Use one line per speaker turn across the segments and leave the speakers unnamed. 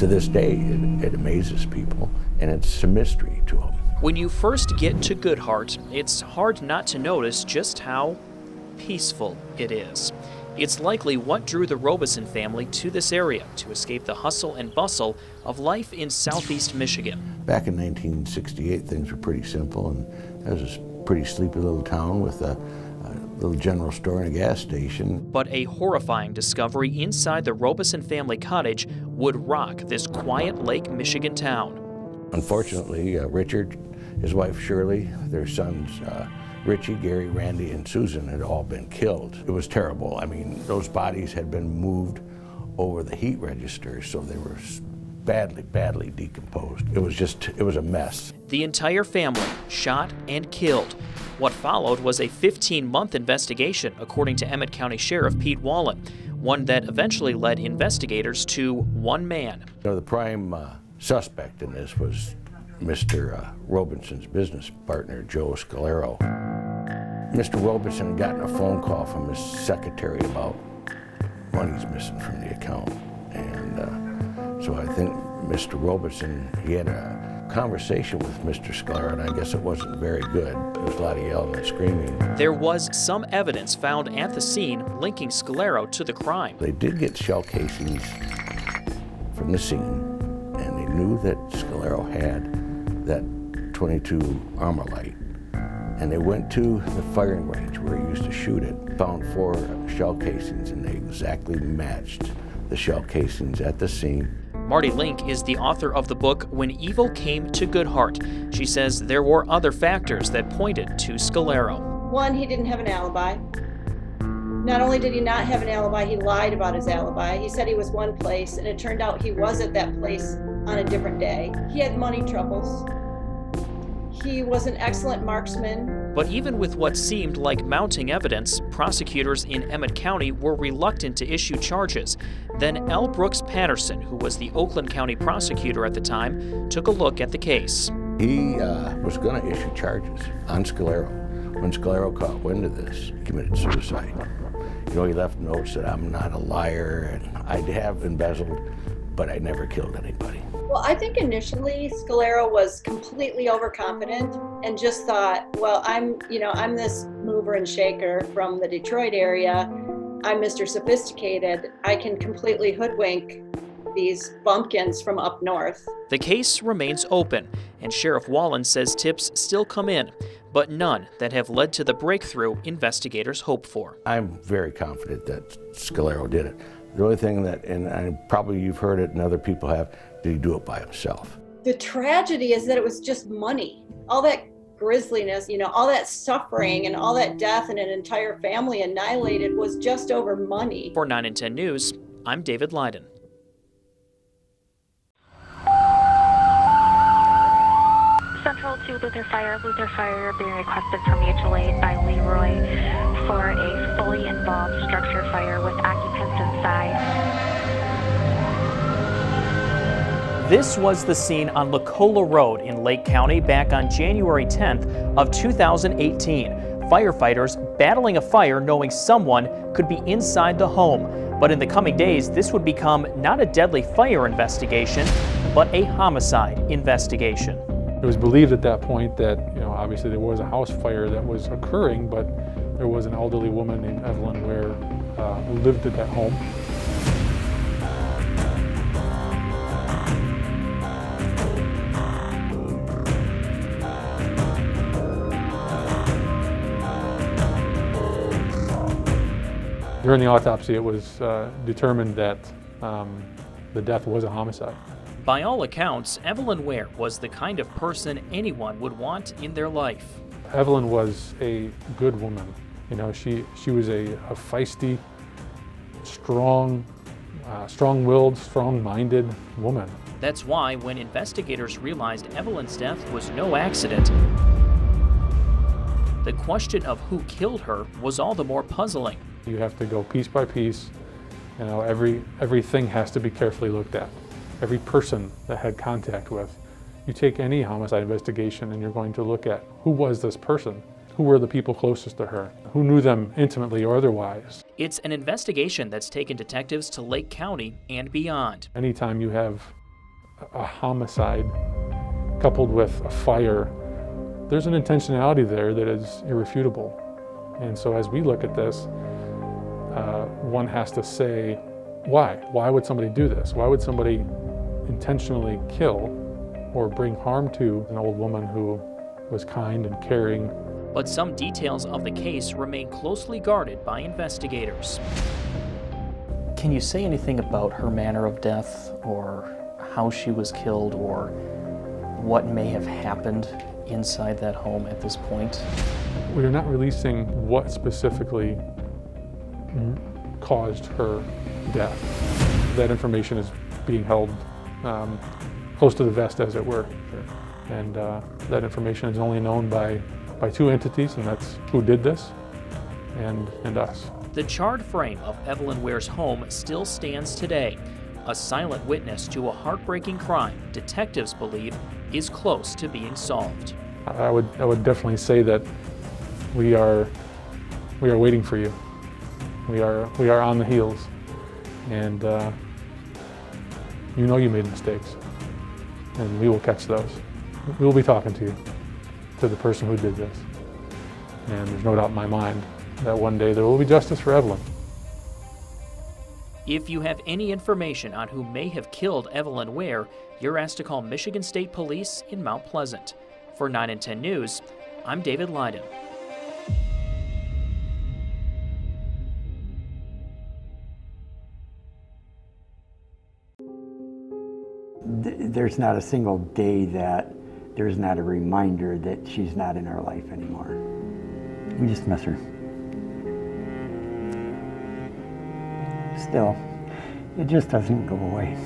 To this day, it amazes people, and it's a mystery to them.
When you first get to Goodhart, it's hard not to notice just how peaceful it is. It's likely what drew the Robeson family to this area, to escape the hustle and bustle of life in southeast Michigan.
Back in 1968, things were pretty simple, and it was a pretty sleepy little town with a little general store and a gas station.
But a horrifying discovery inside the Robeson family cottage would rock this quiet Lake Michigan town.
Unfortunately, Richard, his wife Shirley, their sons Richie, Gary, Randy, and Susan had all been killed. It was terrible. I mean, those bodies had been moved over the heat registers, so they were badly decomposed. It was a mess.
The entire family shot and killed. What followed was a 15-month investigation, according to Emmett County Sheriff Pete Wallen, one that eventually led investigators to one man.
You know, the prime suspect in this was Mr. Robeson's business partner, Joe Scalero. Mr. Robeson had gotten a phone call from his secretary about money's missing from the account. And so I think Mr. Robeson, he had a conversation with Mr. Scalero, and I guess it wasn't very good. There was a lot of yelling and screaming.
There was some evidence found at the scene linking Scalero to the crime.
They did get shell casings from the scene, and they knew that Scalero had that .22 Armalite. And they went to the firing range where he used to shoot it, found 4 shell casings, and they exactly matched the shell casings at the scene.
Marty Link is the author of the book When Evil Came to Goodhart. She says there were other factors that pointed to Scalero.
One, he didn't have an alibi. Not only did he not have an alibi, he lied about his alibi. He said he was one place, and it turned out he was at that place on a different day. He had money troubles. He was an excellent marksman.
But even with what seemed like mounting evidence, prosecutors in Emmett County were reluctant to issue charges. Then L. Brooks Patterson, who was the Oakland County prosecutor at the time, took a look at the case.
He was going to issue charges on Scalero. When Scalero caught wind of this, he committed suicide. You know, he left notes that I'm not a liar, and I have embezzled, but I never killed anybody.
Well, I think initially Scalero was completely overconfident and just thought, well, I'm this mover and shaker from the Detroit area. I'm Mr. Sophisticated. I can completely hoodwink these bumpkins from up north.
The case remains open, and Sheriff Wallen says tips still come in, but none that have led to the breakthrough investigators hope for.
I'm very confident that Scalero did it. The only thing that, and probably you've heard it and other people have, did he do it by himself?
The tragedy is that it was just money. All that grisliness, all that suffering and all that death and an entire family annihilated was just over money.
For 9 and 10 News, I'm David Lyden.
Central to Luther Fire being requested from mutual aid by Leroy for a fully involved structure fire with occupants inside.
This was the scene on Lacola Road in Lake County back on January 10th of 2018. Firefighters battling a fire knowing someone could be inside the home. But in the coming days, this would become not a deadly fire investigation, but a homicide investigation.
It was believed at that point that, obviously there was a house fire that was occurring, but there was an elderly woman named Evelyn Ware who lived at that home. During the autopsy, it was determined that the death was a homicide.
By all accounts, Evelyn Ware was the kind of person anyone would want in their life.
Evelyn was a good woman. She was a feisty, strong-willed, strong-minded woman.
That's why when investigators realized Evelyn's death was no accident, the question of who killed her was all the more puzzling.
You have to go piece by piece. Everything has to be carefully looked at. Every person that had contact with. You take any homicide investigation and you're going to look at who was this person? Who were the people closest to her? Who knew them intimately or otherwise?
It's an investigation that's taken detectives to Lake County and beyond.
Anytime you have a homicide coupled with a fire, there's an intentionality there that is irrefutable. And so as we look at this, one has to say, why? Why would somebody do this? Why would somebody intentionally kill or bring harm to an old woman who was kind and caring?
But some details of the case remain closely guarded by investigators. Can you say anything about her manner of death, or how she was killed, or what may have happened inside that home at this point?
We are not releasing what specifically caused her death. That information is being held close to the vest, as it were. And that information is only known by two entities, and that's who did this and us.
The charred frame of Evelyn Ware's home still stands today, a silent witness to a heartbreaking crime detectives believe is close to being solved.
I would definitely say that we are waiting for you. We are on the heels, and you know you made mistakes, and we will catch those. We will be talking to you, to the person who did this, and there's no doubt in my mind that one day there will be justice for Evelyn.
If you have any information on who may have killed Evelyn Ware, you're asked to call Michigan State Police in Mount Pleasant. For 9 and 10 News, I'm David Lyden.
There's not a single day that there's not a reminder that she's not in our life anymore. We just miss her. Still, it just doesn't go away.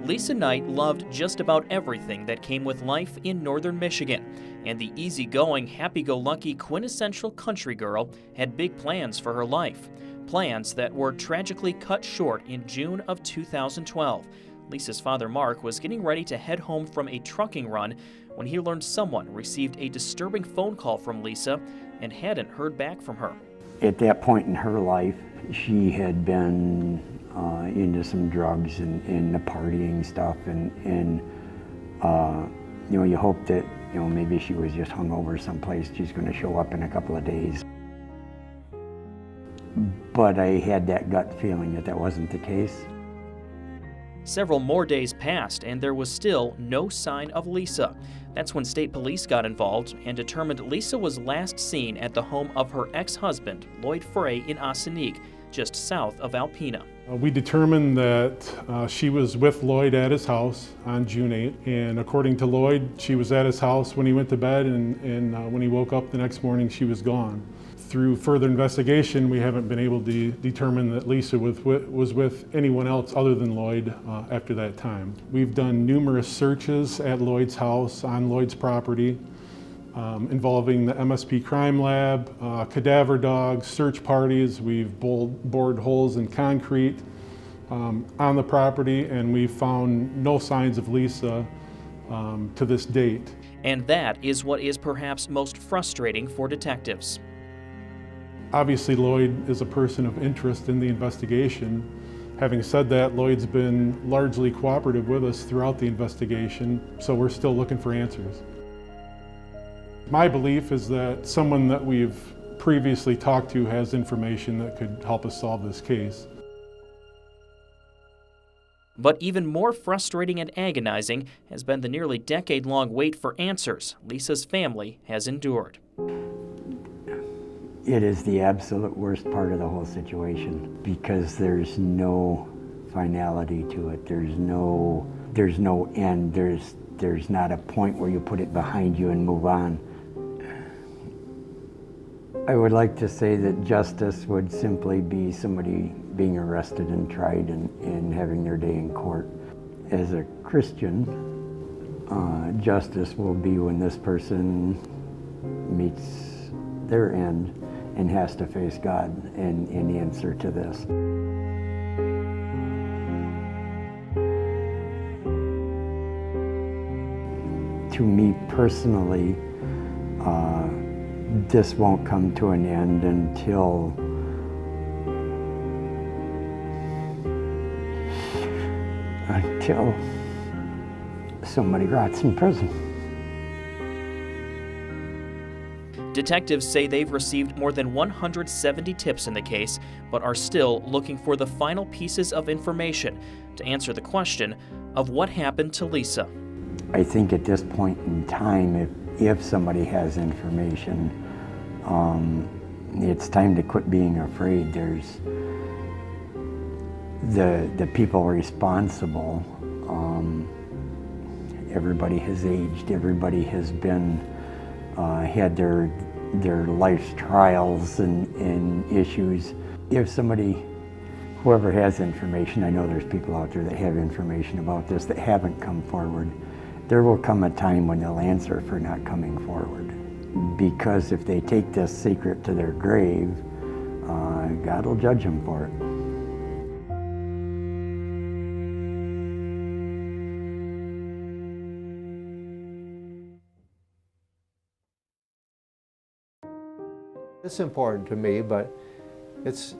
Lisa Knight loved just about everything that came with life in northern Michigan, and the easygoing, happy-go-lucky, quintessential country girl had big plans for her life. Plans that were tragically cut short in June of 2012. Lisa's father, Mark, was getting ready to head home from a trucking run when he learned someone received a disturbing phone call from Lisa and hadn't heard back from her.
At that point in her life, she had been into some drugs and the partying stuff, and you know, you hope that, you know, maybe she was just hungover someplace. She's going to show up in a couple of days. But I had that gut feeling that that wasn't the case.
Several more days passed, and there was still no sign of Lisa. That's when state police got involved and determined Lisa was last seen at the home of her ex-husband, Lloyd Frey, in Ossining, just south of Alpena.
We determined that she was with Lloyd at his house on June 8th, and according to Lloyd, she was at his house when he went to bed, and when he woke up the next morning, she was gone. Through further investigation, we haven't been able to determine that Lisa was with anyone else other than Lloyd after that time. We've done numerous searches at Lloyd's house, on Lloyd's property, involving the MSP crime lab, cadaver dogs, search parties. We've bored holes in concrete on the property, and we've found no signs of Lisa to this date.
And that is what is perhaps most frustrating for detectives.
Obviously, Lloyd is a person of interest in the investigation. Having said that, Lloyd's been largely cooperative with us throughout the investigation, so we're still looking for answers. My belief is that someone that we've previously talked to has information that could help us solve this case.
But even more frustrating and agonizing has been the nearly decade-long wait for answers Lisa's family has endured.
It is the absolute worst part of the whole situation because there's no finality to it. There's no end. There's not a point where you put it behind you and move on. I would like to say that justice would simply be somebody being arrested and tried and having their day in court. As a Christian, justice will be when this person meets their end and has to face God and answer to this. To me personally, this won't come to an end until until somebody rots in prison.
Detectives say they've received more than 170 tips in the case, but are still looking for the final pieces of information to answer the question of what happened to Lisa.
I think at this point in time, if somebody has information, it's time to quit being afraid. There's the people responsible. Everybody has aged. Everybody has been had their life's trials and issues. If somebody, whoever has information, I know there's people out there that have information about this that haven't come forward, there will come a time when they'll answer for not coming forward. Because if they take this secret to their grave, God will judge them for it.
It's important to me, but it's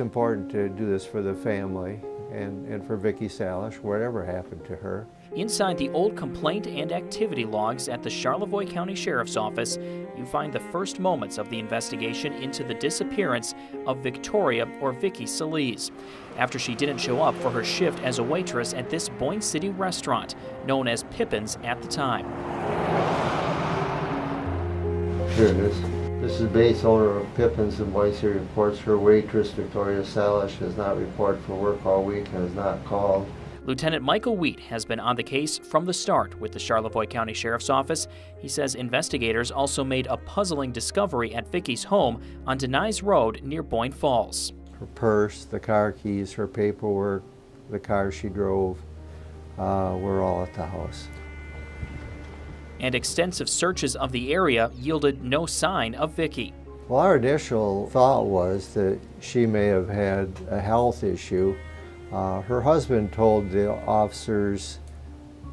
important to do this for the family and for Vicki Salish, whatever happened to her.
Inside the old complaint and activity logs at the Charlevoix County Sheriff's Office, you find the first moments of the investigation into the disappearance of Victoria, or Vicki Solis, after she didn't show up for her shift as a waitress at this Boyne City restaurant, known as Pippin's at the time.
Here it is. This is Bates, owner of Pippin's in Boyne City, reports her waitress, Victoria Salish, has not reported for work all week and has not called.
Lieutenant Michael Wheat has been on the case from the start with the Charlevoix County Sheriff's Office. He says investigators also made a puzzling discovery at Vicki's home on Denise Road near Boyne Falls.
Her purse, the car keys, her paperwork, the car she drove, were all at the house.
And extensive searches of the area yielded no sign of Vicki.
Well, our initial thought was that she may have had a health issue. Her husband told the officers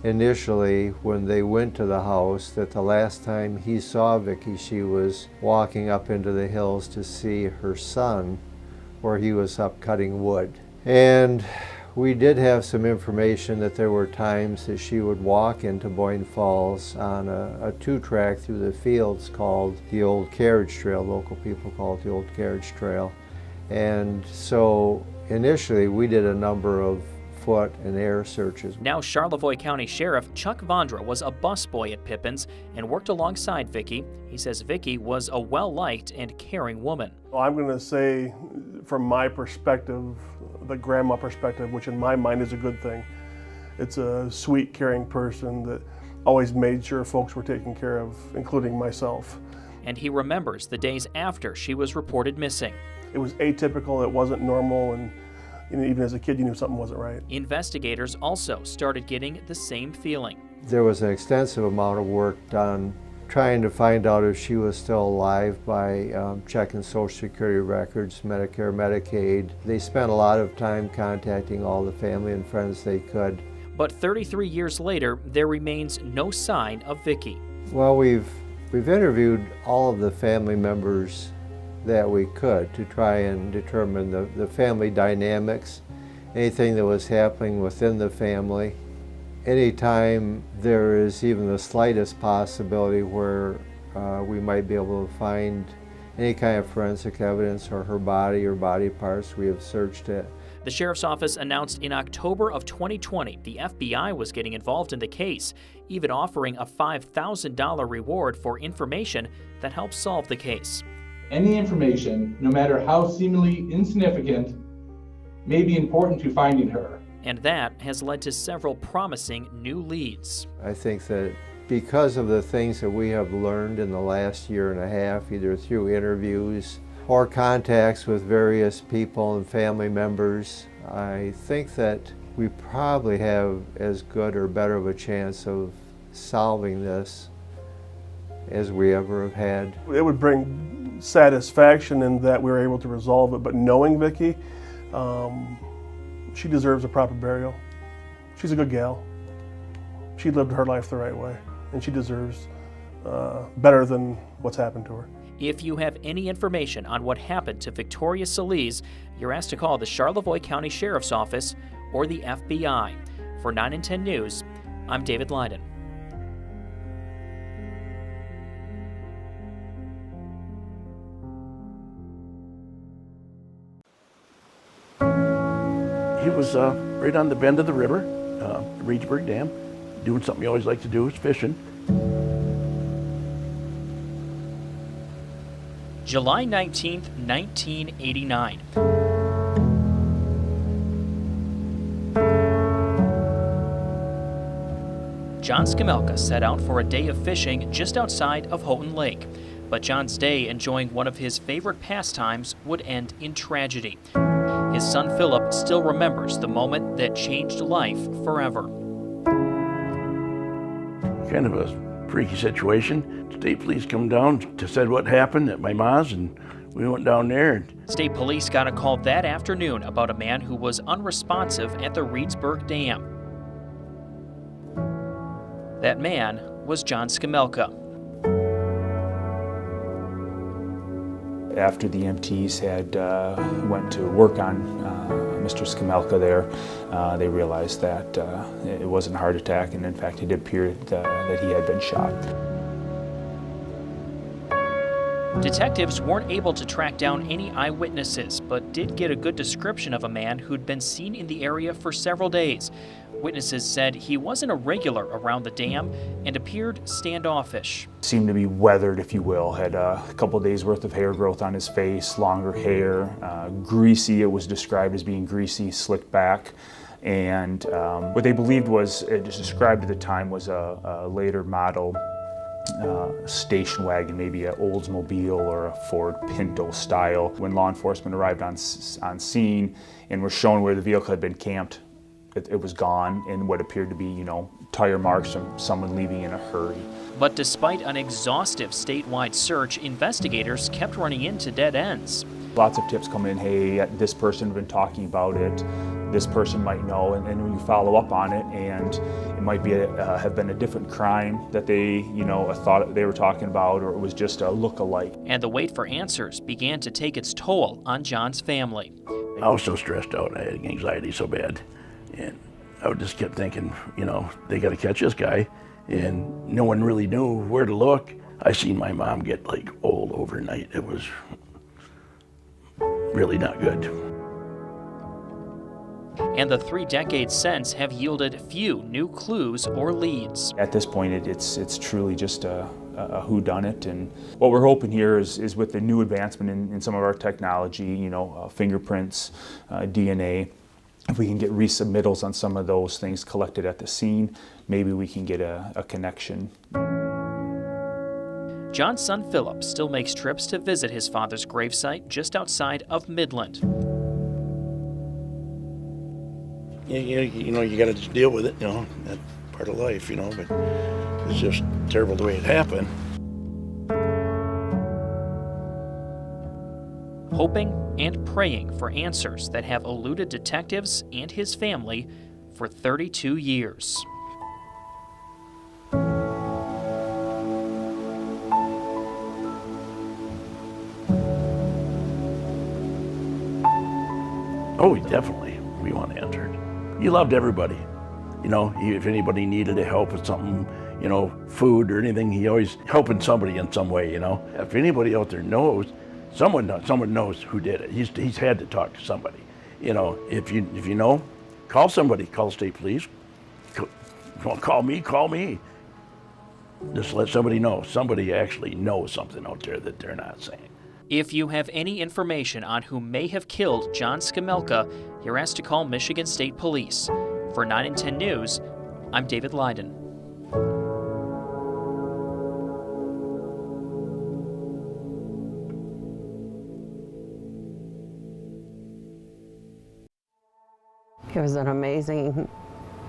initially when they went to the house that the last time he saw Vicki, she was walking up into the hills to see her son, where he was up cutting wood. And we did have some information that there were times that she would walk into Boyne Falls on a two-track through the fields called the Old Carriage Trail. Local people call it the Old Carriage Trail. And so initially we did a number of foot and air searches.
Now Charlevoix County Sheriff Chuck Vondra was a busboy at Pippin's and worked alongside Vicki. He says Vicki was a well-liked and caring woman.
Well, I'm going to say, from my perspective, the grandma perspective, which in my mind is a good thing. It's a sweet, caring person that always made sure folks were taken care of, including myself.
And he remembers the days after she was reported missing.
It was atypical, it wasn't normal, and even as a kid you knew something wasn't right.
Investigators also started getting the same feeling.
There was an extensive amount of work done trying to find out if she was still alive by checking Social Security records, Medicare, Medicaid. They spent a lot of time contacting all the family and friends they could.
But 33 years later, there remains no sign of Vicki.
Well, we've interviewed all of the family members that we could to try and determine the family dynamics, anything that was happening within the family. Anytime there is even the slightest possibility where we might be able to find any kind of forensic evidence or her body or body parts, we have searched it.
The Sheriff's Office announced in October of 2020 the FBI was getting involved in the case, even offering a $5,000 reward for information that helps solve the case.
Any information, no matter how seemingly insignificant, may be important to finding her.
And that has led to several promising new leads.
I think that because of the things that we have learned in the last year and a half, either through interviews or contacts with various people and family members, I think that we probably have as good or better of a chance of solving this as we ever have had.
It would bring satisfaction in that we were able to resolve it, but knowing Vicki, she deserves a proper burial. She's a good gal. She lived her life the right way, and she deserves better than what's happened to her.
If you have any information on what happened to Victoria Solis, you're asked to call the Charlevoix County Sheriff's Office or the FBI. For 9 and 10 News, I'm David Lyden.
He was right on the bend of the river, the Reedsburg Dam, doing something he always liked to do, is fishing.
July 19th, 1989. John Skamelka set out for a day of fishing just outside of Houghton Lake. But John's day enjoying one of his favorite pastimes would end in tragedy. His son Philip still remembers the moment that changed life forever.
Kind of a freaky situation. State police come down to said what happened at my ma's, and we went down there.
State police got a call that afternoon about a man who was unresponsive at the Reedsburg Dam. That man was John Skamelka.
After the EMTs had went to work on Mr. Skamelka there, they realized that it wasn't a heart attack, and in fact it appeared that he had been shot.
Detectives weren't able to track down any eyewitnesses, but did get a good description of a man who'd been seen in the area for several days. Witnesses said he wasn't a regular around the dam and appeared standoffish.
Seemed to be weathered, if you will. Had a couple days worth of hair growth on his face, longer hair, greasy. It was described as being greasy, slicked back. And what they believed was, it was described at the time, was a later model station wagon, maybe an Oldsmobile or a Ford Pinto style. When law enforcement arrived on scene and were shown where the vehicle had been camped, it was gone, and what appeared to be, tire marks from someone leaving in a hurry.
But despite an exhaustive statewide search, investigators kept running into dead ends.
Lots of tips come in, hey, this person has been talking about it, this person might know, and then when you follow up on it, and it might be have been a different crime that they, thought they were talking about, or it was just a look-alike.
And the wait for answers began to take its toll on John's family.
I was so stressed out, I had anxiety so bad, and I just kept thinking, they got to catch this guy, and no one really knew where to look. I seen my mom get old overnight. It was really not good.
And the 3 decades since have yielded few new clues or leads.
At this point, it's truly just a whodunit, and what we're hoping here is with the new advancement in some of our technology, fingerprints, DNA, if we can get resubmittals on some of those things collected at the scene, maybe we can get a connection.
John's son Philip still makes trips to visit his father's gravesite just outside of Midland.
You got to just deal with it, that's part of life, but it's just terrible the way it happened.
Hoping and praying for answers that have eluded detectives and his family for 32 years.
Oh, definitely, we want answered. He loved everybody. If anybody needed help with something, food or anything, he always helping somebody in some way, If anybody out there knows, someone knows who did it. He's had to talk to somebody. If you know, call somebody, call state police. Call me. Just let somebody know. Somebody actually knows something out there that they're not saying.
If you have any information on who may have killed John Skamelka, you're asked to call Michigan State Police. For 9 and 10 News, I'm David Lyden.
He was an amazing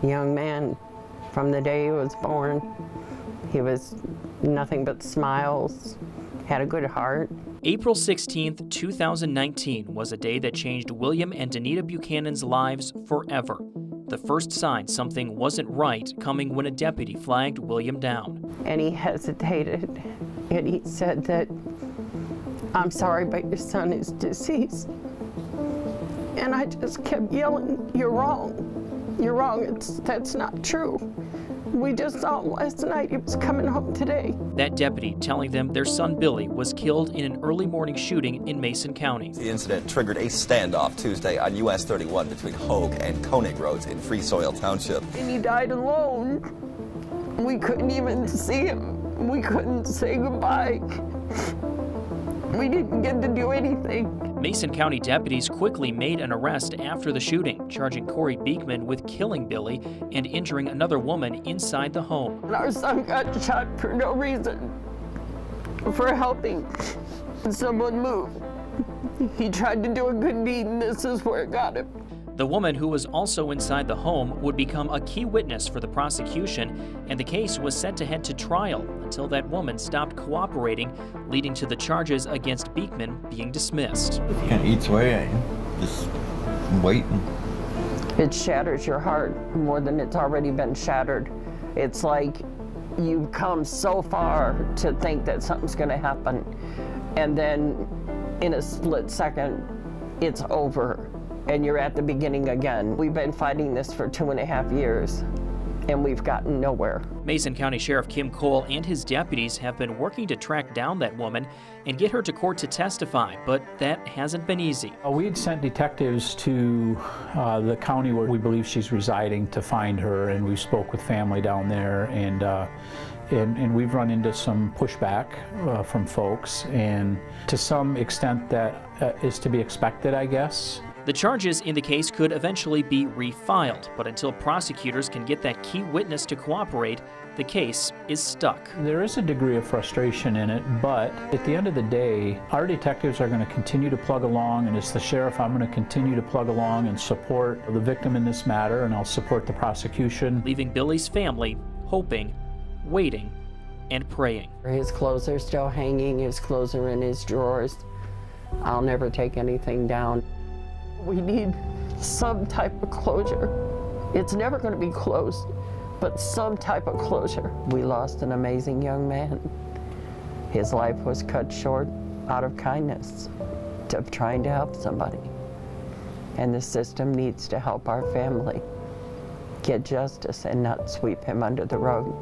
young man from the day he was born. He was nothing but smiles, had a good heart.
April 16th, 2019 was a day that changed William and Danita Buchanan's lives forever. The first sign something wasn't right coming when a deputy flagged William down.
And he hesitated, and he said that, "I'm sorry, but your son is deceased." And I just kept yelling, "You're wrong. You're wrong, that's not true. We just saw him last night, he was coming home today.
That deputy telling them their son Billy was killed in an early morning shooting in Mason County.
The incident triggered a standoff Tuesday on US 31 between Hogue and Koenig Roads in Free Soil Township.
And he died alone. We couldn't even see him. We couldn't say goodbye. We didn't get to do anything.
Mason County deputies quickly made an arrest after the shooting, charging Corey Beekman with killing Billy and injuring another woman inside the home.
And our son got shot for no reason, for helping someone move. He tried to do a good deed, and this is where it got him.
The woman who was also inside the home would become a key witness for the prosecution, and the case was set to head to trial until that woman stopped cooperating, leading to the charges against Beekman being dismissed.
You can't eat away, just waiting.
It shatters your heart more than it's already been shattered. It's like you've come so far to think that something's going to happen, and then in a split second, it's over. And you're at the beginning again. We've been fighting this for 2.5 years, and we've gotten nowhere.
Mason County Sheriff Kim Cole and his deputies have been working to track down that woman and get her to court to testify, but that hasn't been easy.
We had sent detectives to the county where we believe she's residing to find her, and we spoke with family down there, and we've run into some pushback from folks, and to some extent that is to be expected, I guess.
The charges in the case could eventually be refiled, but until prosecutors can get that key witness to cooperate, the case is stuck.
There is a degree of frustration in it, but at the end of the day, our detectives are going to continue to plug along, and as the sheriff, I'm going to continue to plug along and support the victim in this matter, and I'll support the prosecution.
Leaving Billy's family hoping, waiting, and praying.
His clothes are still hanging, his clothes are in his drawers. I'll never take anything down. We need some type of closure. It's never going to be closed, but some type of closure. We lost an amazing young man. His life was cut short out of kindness, of trying to help somebody. And the system needs to help our family get justice and not sweep him under the rug.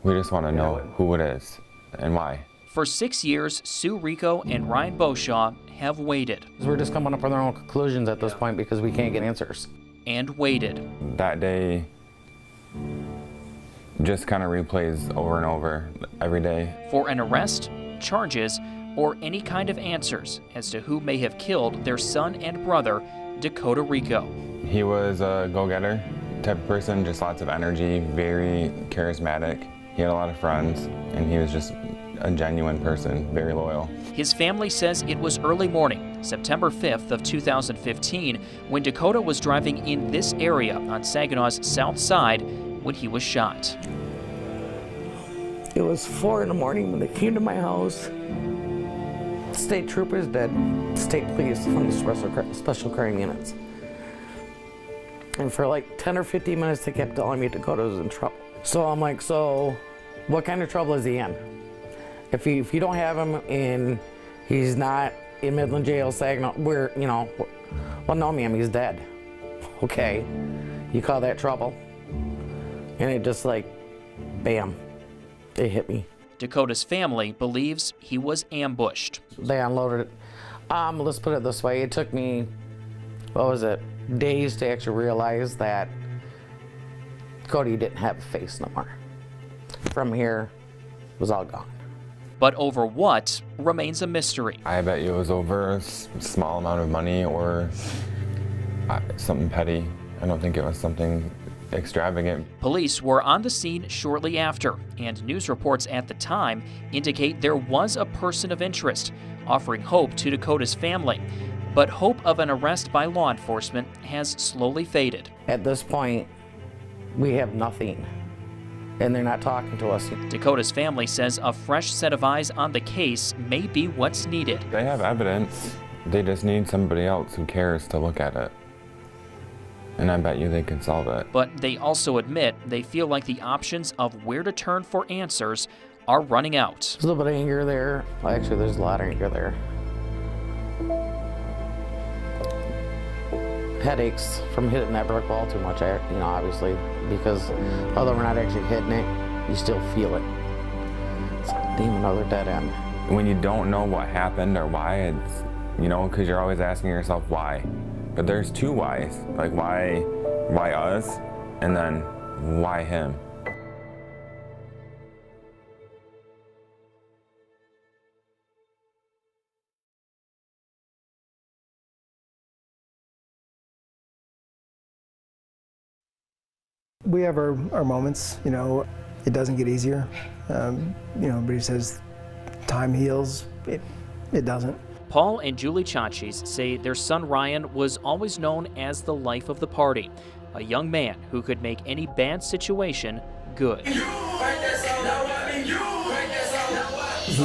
We just want to know who it is and why.
For 6 years, Sue Rico and Ryan Beauchamp have waited.
We're just coming up with our own conclusions at this point because we can't get answers.
And waited.
That day just kind of replays over and over every day.
For an arrest, charges, or any kind of answers as to who may have killed their son and brother, Dakota Rico.
He was a go-getter type of person, just lots of energy, very charismatic. He had a lot of friends, and he was just a genuine person, very loyal.
His family says it was early morning, September 5th of 2015, when Dakota was driving in this area on Saginaw's south side when he was shot.
It was 4 in the morning when they came to my house. State troopers did, state police from the special crime units. And for like 10 or 15 minutes, they kept telling me Dakota was in trouble. So I'm like, so what kind of trouble is he in? If you don't have him and he's not in Midland Jail, Saginaw, where, you know, well, no, ma'am, he's dead. Okay, you call that trouble? And it just like, bam, it hit me.
Dakota's family believes he was ambushed.
They unloaded it. Let's put it this way, it took me, what was it, days to actually realize that Cody didn't have a face no more. From here, it was all gone.
But over what remains a mystery.
I bet you it was over a small amount of money or something petty. I don't think it was something extravagant.
Police were on the scene shortly after, and news reports at the time indicate there was a person of interest, offering hope to Dakota's family. But hope of an arrest by law enforcement has slowly faded.
At this point, we have nothing, and they're not talking to us.
Dakota's family says a fresh set of eyes on the case may be what's needed.
They have evidence. They just need somebody else who cares to look at it. and I bet you they could solve it.
But they also admit they feel like the options of where to turn for answers are running out.
There's a little bit of anger there. Well, actually, there's a lot of anger there. Headaches from hitting that brick wall too much, obviously, because although we're not actually hitting it, you still feel it. It's damn another dead end.
When you don't know what happened or why, it's, because you're always asking yourself why. But there's two whys, like why us, and then why him?
We have our moments, it doesn't get easier. Everybody says time heals, it doesn't.
Paul and Julie Chachis say their son Ryan was always known as the life of the party, a young man who could make any bad situation good.
He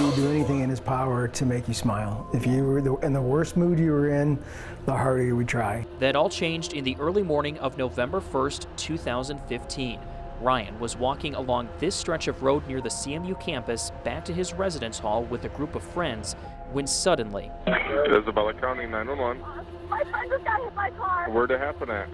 would do anything in his power to make you smile. If you were in the worst mood you were in, the harder you would try.
That all changed in the early morning of November 1st, 2015. Ryan was walking along this stretch of road near the CMU campus back to his residence hall with a group of friends when suddenly...
Isabella County 911.
My friend just got hit by a car.
Where'd it happen at?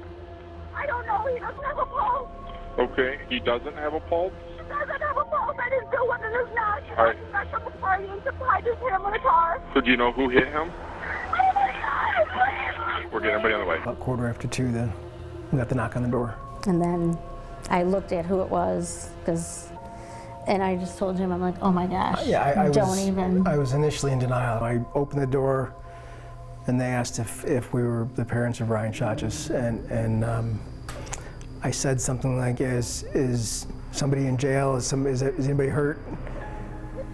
I don't know. He doesn't have a pulse.
Okay, he doesn't have a pulse?
He doesn't have a pulse. I didn't do one of his knocks.
All right.
He's back from the party and I just hit him with a car.
So do you know who hit him?
Oh my God, please.
We're getting everybody on the way.
About 2:45, we got the knock on the door.
And then I looked at who it was, and I just told him, I'm like, oh my gosh,
I was initially in denial. I opened the door, and they asked if we were the parents of Ryan Chachis, and I said something like, is somebody in jail? Is anybody hurt?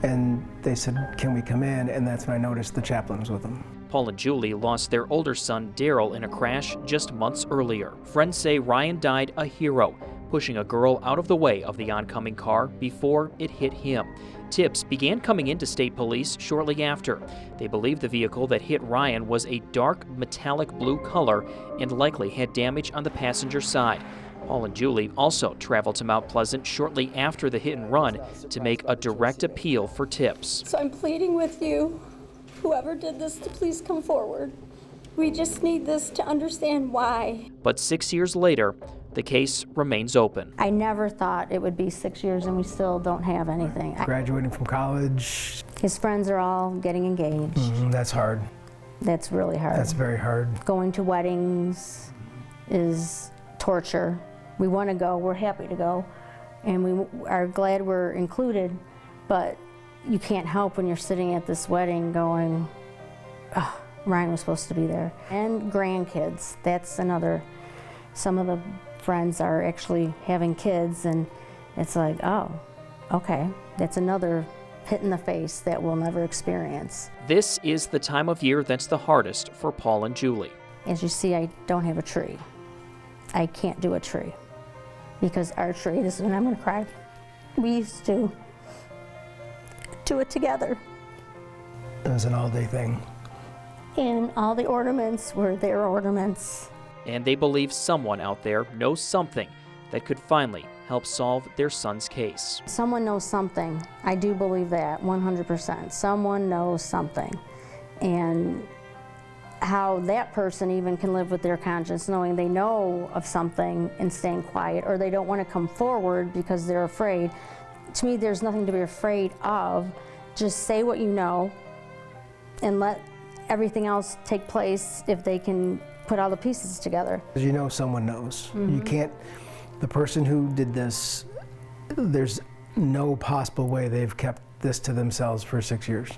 And they said, can we come in? And that's when I noticed the chaplain was with them.
Paul and Julie lost their older son, Daryl, in a crash just months earlier. Friends say Ryan died a hero, pushing a girl out of the way of the oncoming car before it hit him. Tips began coming into state police shortly after. They believe the vehicle that hit Ryan was a dark metallic blue color and likely had damage on the passenger side. Paul and Julie also traveled to Mount Pleasant shortly after the hit and run to make a direct appeal for tips.
So I'm pleading with you, whoever did this, to please come forward. We just need this to understand why.
But 6 years later, the case remains open.
I never thought it would be 6 years and we still don't have anything.
Graduating from college.
His friends are all getting engaged.
That's hard.
That's really hard.
That's very hard.
Going to weddings is torture. We want to go, we're happy to go, and we are glad we're included, but you can't help when you're sitting at this wedding going, oh, Ryan was supposed to be there. And grandkids, that's another, some of the friends are actually having kids, and it's like, oh, okay, that's another hit in the face that we'll never experience.
This is the time of year that's the hardest for Paul and Julie.
As you see, I don't have a tree. I can't do a tree because our tree, this is when I'm gonna cry. We used to do it together.
It was an all-day thing.
And all the ornaments were their ornaments.
And they believe someone out there knows something that could finally help solve their son's case.
Someone knows something. I do believe that, 100%. Someone knows something. And how that person even can live with their conscience knowing they know of something and staying quiet, or they don't want to come forward because they're afraid. To me, there's nothing to be afraid of. Just say what you know and let everything else take place if they can put all the pieces together.
As you know, someone knows. You can't, the person who did this, there's no possible way they've kept this to themselves for 6 years.